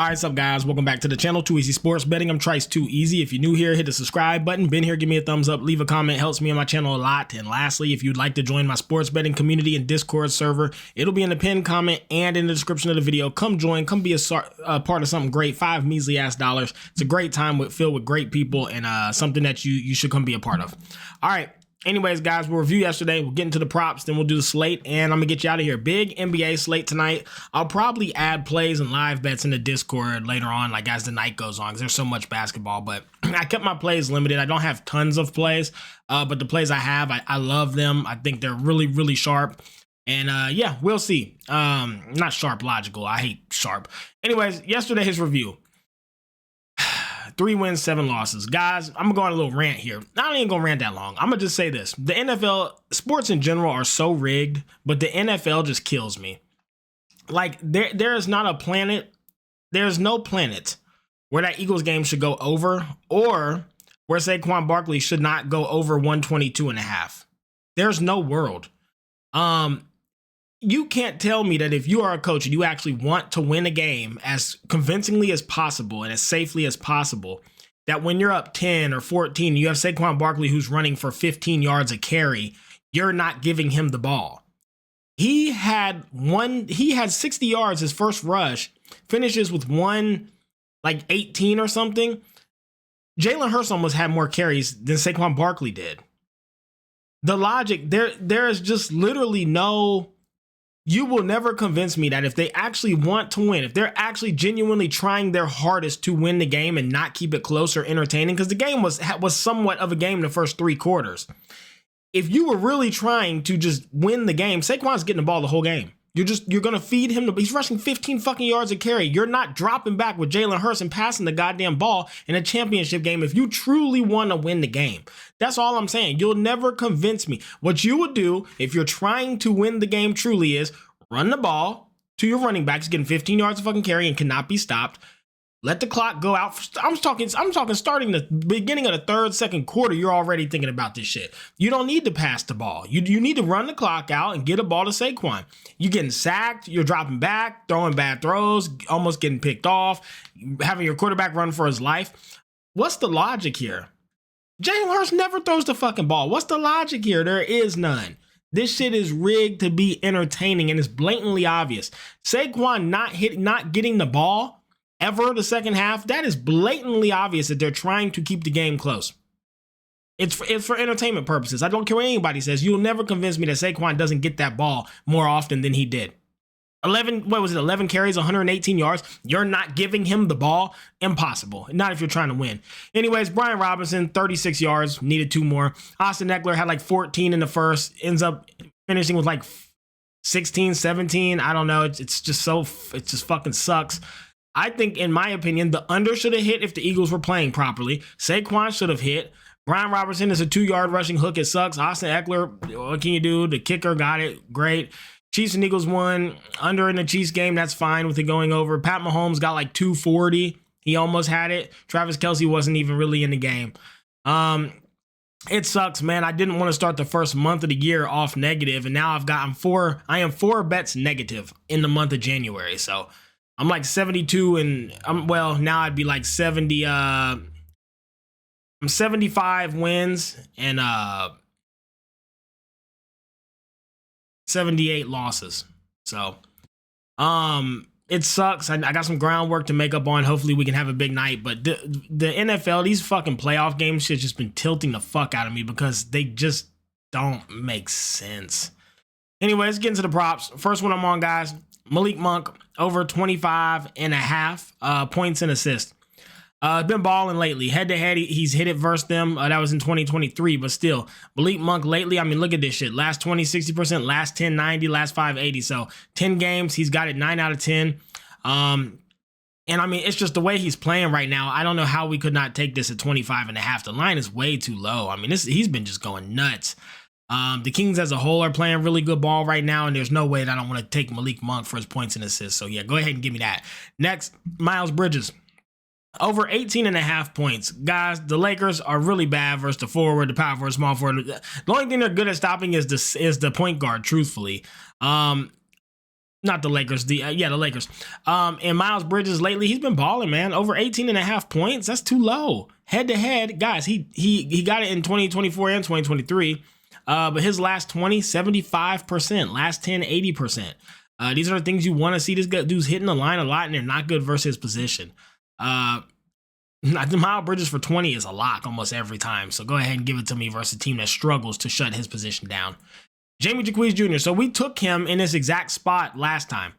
All right, what's up, guys? Welcome back to the channel, Too Easy Sports Betting. I'm Trice Too Easy. If you're new here, hit the subscribe button. Been here, give me a thumbs up, leave a comment. Helps me and my channel a lot. And lastly, if you'd like to join my sports betting community and Discord server, it'll be in the pinned comment and in the description of the video. Come join, come be a part of something great. $5 measly ass. It's a great time filled with great people and something that you should come be a part of. All right. Anyways, guys, we'll review yesterday. We'll get into the props, then we'll do the slate, and I'm going to get you out of here. Big NBA slate tonight. I'll probably add plays and live bets in the Discord later on, like as the night goes on, because there's so much basketball. But I kept my plays limited. I don't have tons of plays, but the plays I have, I love them. I think they're really, really sharp. And yeah, we'll see. Not sharp, logical. I hate sharp. Anyways, yesterday's review. 3 wins, 7 losses. Guys, I'm gonna go on a little rant here. I ain't gonna rant that long. I'm gonna just say this. The NFL, sports in general are so rigged, but the NFL just kills me. Like, there is not a planet, there's no planet where that Eagles game should go over, or where Saquon Barkley should not go over 122.5. There's no world. You can't tell me that if you are a coach and you actually want to win a game as convincingly as possible and as safely as possible, that when you're up 10 or 14, you have Saquon Barkley who's running for 15 yards a carry, you're not giving him the ball. He had 60 yards his first rush, finishes with 18 or something. Jalen Hurts almost had more carries than Saquon Barkley did. The logic, there is just literally no... You will never convince me that if they actually want to win, if they're actually genuinely trying their hardest to win the game and not keep it close or entertaining, because the game was somewhat of a game in the first 3 quarters. If you were really trying to just win the game, Saquon's getting the ball the whole game. You're going to feed him. He's rushing 15 fucking yards a carry. You're not dropping back with Jalen Hurts and passing the goddamn ball in a championship game if you truly want to win the game. That's all I'm saying. You'll never convince me. What you would do if you're trying to win the game truly is run the ball to your running backs, getting 15 yards of fucking carry and cannot be stopped. Let the clock go out. I'm talking starting the beginning of the third, second quarter, you're already thinking about this shit. You don't need to pass the ball. You need to run the clock out and get a ball to Saquon. You're getting sacked. You're dropping back, throwing bad throws, almost getting picked off, having your quarterback run for his life. What's the logic here? Jalen Hurts never throws the fucking ball. What's the logic here? There is none. This shit is rigged to be entertaining and it's blatantly obvious. Saquon not getting the ball ever the second half, that is blatantly obvious that they're trying to keep the game close. It's for entertainment purposes. I don't care what anybody says. You'll never convince me that Saquon doesn't get that ball more often than he did. 11 carries, 118 yards. You're not giving him the ball? Impossible. Not if you're trying to win. Anyways, Brian Robinson, 36 yards, needed 2 more. Austin Eckler had 14 in the first, ends up finishing with 16, 17. I don't know. It just fucking sucks. I think, in my opinion, the under should have hit if the Eagles were playing properly. Saquon should have hit. Brian Robertson is a 2-yard rushing hook. It sucks. Austin Eckler, what can you do? The kicker got it. Great. Chiefs and Eagles won. Under in the Chiefs game, that's fine with it going over. Pat Mahomes got 240. He almost had it. Travis Kelce wasn't even really in the game. It sucks, man. I didn't want to start the first month of the year off negative, and now I am 4 bets negative in the month of January. So I'm 72 and now I'd be 70. I'm 75 wins and 78 losses. So it sucks. I got some groundwork to make up on. Hopefully we can have a big night. But the NFL, these fucking playoff games shit just been tilting the fuck out of me because they just don't make sense. Anyways, let's get into the props. First one I'm on, guys. Malik Monk over 25.5 points and assists. Been balling lately. Head to head, he's hit it versus them. That was in 2023, but still, Malik Monk lately, I mean, look at this shit. Last 20, 60%, last 10, 90, last 5, 80. So 10 games, he's got it 9 out of 10. And I mean, it's just the way he's playing right now. I don't know how we could not take this at 25.5. The line is way too low. I mean, he's been just going nuts. The Kings as a whole are playing really good ball right now, and there's no way that I don't want to take Malik Monk for his points and assists. So yeah, go ahead and give me that. Next, Miles Bridges. Over 18.5 points. Guys, the Lakers are really bad versus the forward, the power forward, small forward. The only thing they're good at stopping is the point guard, truthfully. Not the Lakers. The Lakers. And Miles Bridges lately, he's been balling, man. Over 18.5 points. That's too low. Head to head, guys. He got it in 2024 and 2023. But his last 20, 75%. Last 10, 80%. These are the things you want to see. This dude's hitting the line a lot, and they're not good versus his position. Miles Bridges for 20 is a lock almost every time. So go ahead and give it to me versus a team that struggles to shut his position down. Jamie Jacquizzi Jr. So we took him in this exact spot last time.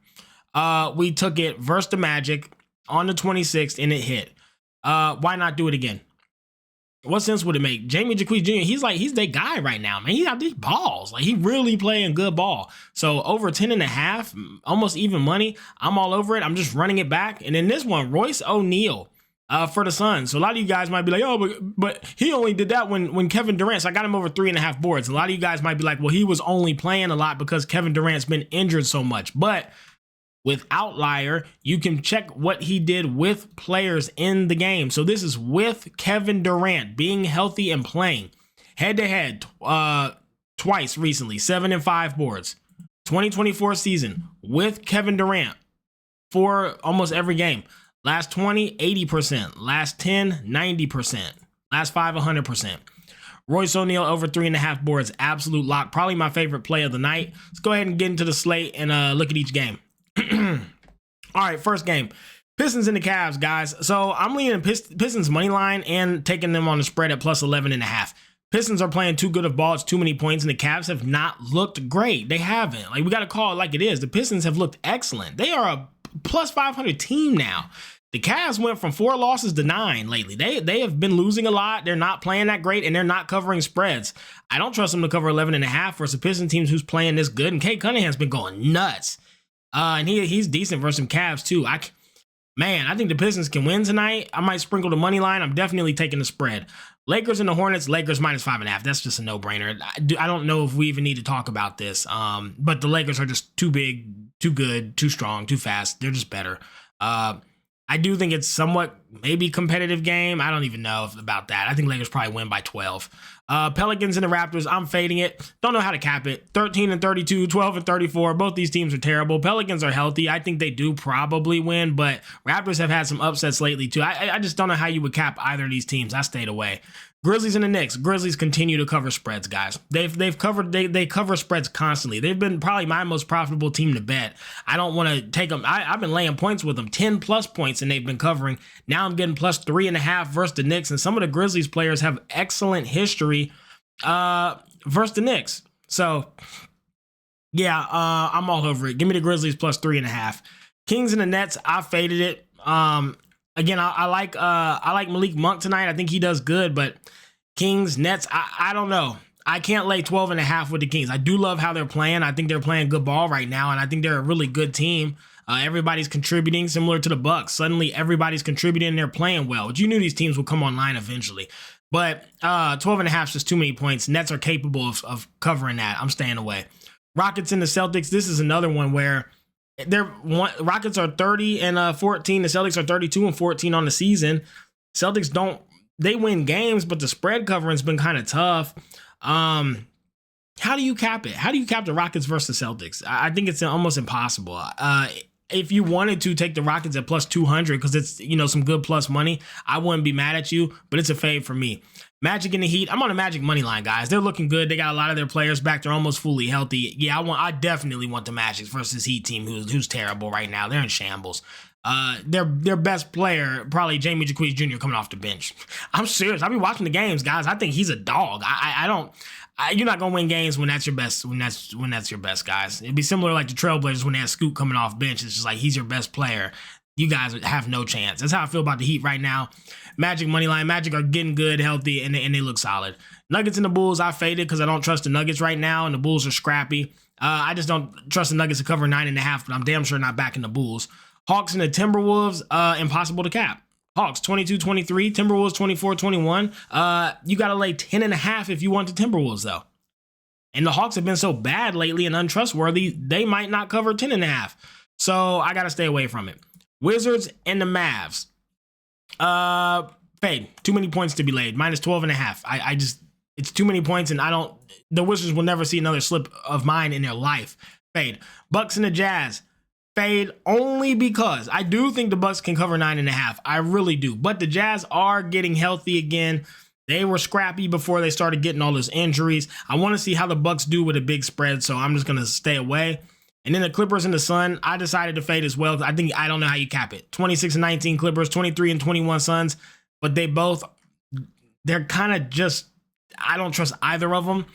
We took it versus the Magic on the 26th, and it hit. Why not do it again? What sense would it make? Jamie Jacquizzi Jr., he's that guy right now, man. He got these balls. Like, he really playing good ball. So over 10.5, almost even money. I'm all over it. I'm just running it back. And then this one, Royce O'Neal. For the Suns. So a lot of you guys might be like, oh, but he only did that when Kevin Durant. So I got him over 3.5 boards. A lot of you guys might be like, well, he was only playing a lot because Kevin Durant's been injured so much. But with Outlier, you can check what he did with players in the game. So this is with Kevin Durant being healthy and playing head to head twice recently, 7 and 5 boards. 2024 season with Kevin Durant for almost every game. Last 20, 80%. Last 10, 90%. Last 5, 100%. Royce O'Neal over 3.5 boards. Absolute lock. Probably my favorite play of the night. Let's go ahead and get into the slate and look at each game. All right, first game. Pistons and the Cavs, guys. So I'm leaning Pistons money line and taking them on the spread at plus 11.5. Pistons are playing too good of ball. It's too many points, and the Cavs have not looked great. They haven't. Like, we got to call it like it is. The Pistons have looked excellent. They are a plus 500 team now. The Cavs went from 4 losses to 9 lately. They have been losing a lot. They're not playing that great, and they're not covering spreads. I don't trust them to cover 11.5 versus Piston teams who's playing this good. And Kate Cunningham's been going nuts. And he's decent versus some Cavs too. I think the Pistons can win tonight. I might sprinkle the money line. I'm definitely taking the spread. Lakers and the Hornets. Lakers minus 5.5. That's just a no-brainer. I don't know if we even need to talk about this. But the Lakers are just too big, too good, too strong, too fast. They're just better. I do think it's somewhat maybe competitive game. I don't even know about that. I think Lakers probably win by 12. Pelicans and the Raptors, I'm fading it. Don't know how to cap it. 13 and 32, 12 and 34. Both these teams are terrible. Pelicans are healthy. I think they do probably win, but Raptors have had some upsets lately too. I just don't know how you would cap either of these teams. I stayed away. Grizzlies and the Knicks. Grizzlies continue to cover spreads, guys. They cover spreads constantly. They've been probably my most profitable team to bet. I don't want to take them. I've been laying points with them, 10 plus points, and they've been covering. Now I'm getting plus 3.5 versus the Knicks, and some of the Grizzlies players have excellent history versus the Knicks. So yeah, I'm all over it. Give me the Grizzlies plus 3.5. Kings and the Nets. I faded it. Again, I like Malik Monk tonight. I think he does good, but Kings, Nets, I don't know. I can't lay 12.5 with the Kings. I do love how they're playing. I think they're playing good ball right now, and I think they're a really good team. Everybody's contributing, similar to the Bucks. Suddenly, everybody's contributing, and they're playing well. But you knew these teams would come online eventually. But 12.5 is just too many points. Nets are capable of covering that. I'm staying away. Rockets and the Celtics. This is another one where Rockets are 30 and 14. The Celtics are 32 and 14 on the season. Celtics they win games, but the spread covering's been kind of tough. How do you cap it? How do you cap the Rockets versus the Celtics? I think it's almost impossible. If you wanted to take the Rockets at plus 200 because it's some good plus money, I wouldn't be mad at you, but it's a fade for me. Magic and the Heat. I'm on a Magic money line, guys. They're looking good. They got a lot of their players back. They're almost fully healthy. Yeah, I definitely want the Magic versus Heat team who's terrible right now. They're in shambles. Their best player, probably Jamie Jacquizzi Jr. coming off the bench. I'm serious. I'll be watching the games, guys. I think he's a dog. You're not gonna win games when that's your best. When that's your best, guys. It'd be similar like the Trailblazers when they had Scoot coming off bench. It's just like he's your best player. You guys have no chance. That's how I feel about the Heat right now. Magic money line. Magic are getting good, healthy, and they look solid. Nuggets and the Bulls. I faded because I don't trust the Nuggets right now, and the Bulls are scrappy. I just don't trust the Nuggets to cover 9.5, but I'm damn sure not backing the Bulls. Hawks and the Timberwolves. Impossible to cap. Hawks 22-23, Timberwolves 24-21. You got to lay 10.5 if you want the Timberwolves, though. And the Hawks have been so bad lately and untrustworthy, they might not cover 10.5. So I got to stay away from it. Wizards and the Mavs. Fade. Too many points to be laid. Minus 12.5. It's too many points, and the Wizards will never see another slip of mine in their life. Fade. Bucks and the Jazz. fade only because I do think the Bucks can cover 9.5. I really do. But the Jazz are getting healthy again. They were scrappy before they started getting all those injuries. I want to see how the Bucks do with a big spread, so I'm just going to stay away. And then the Clippers and the Sun, I decided to fade as well. I don't know how you cap it. 26-19 Clippers, 23-21 Suns, but they're kind of just, I don't trust either of them.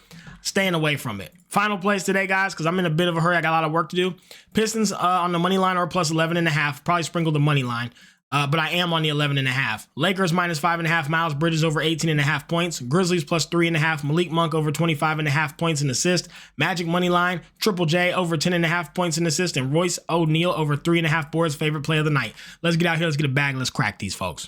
Staying away from it. Final plays today, guys, because I'm in a bit of a hurry. I got a lot of work to do. Pistons on the money line or plus 11.5. Probably sprinkle the money line. But I am on the 11.5. Lakers minus 5.5. Miles Bridges over 18.5 points. Grizzlies plus 3.5. Malik Monk over 25.5 points and assist. Magic money line. Triple J over 10.5 points and assist. And Royce O'Neal over 3.5 boards. Favorite play of the night. Let's get out here. Let's get a bag. Let's crack these folks.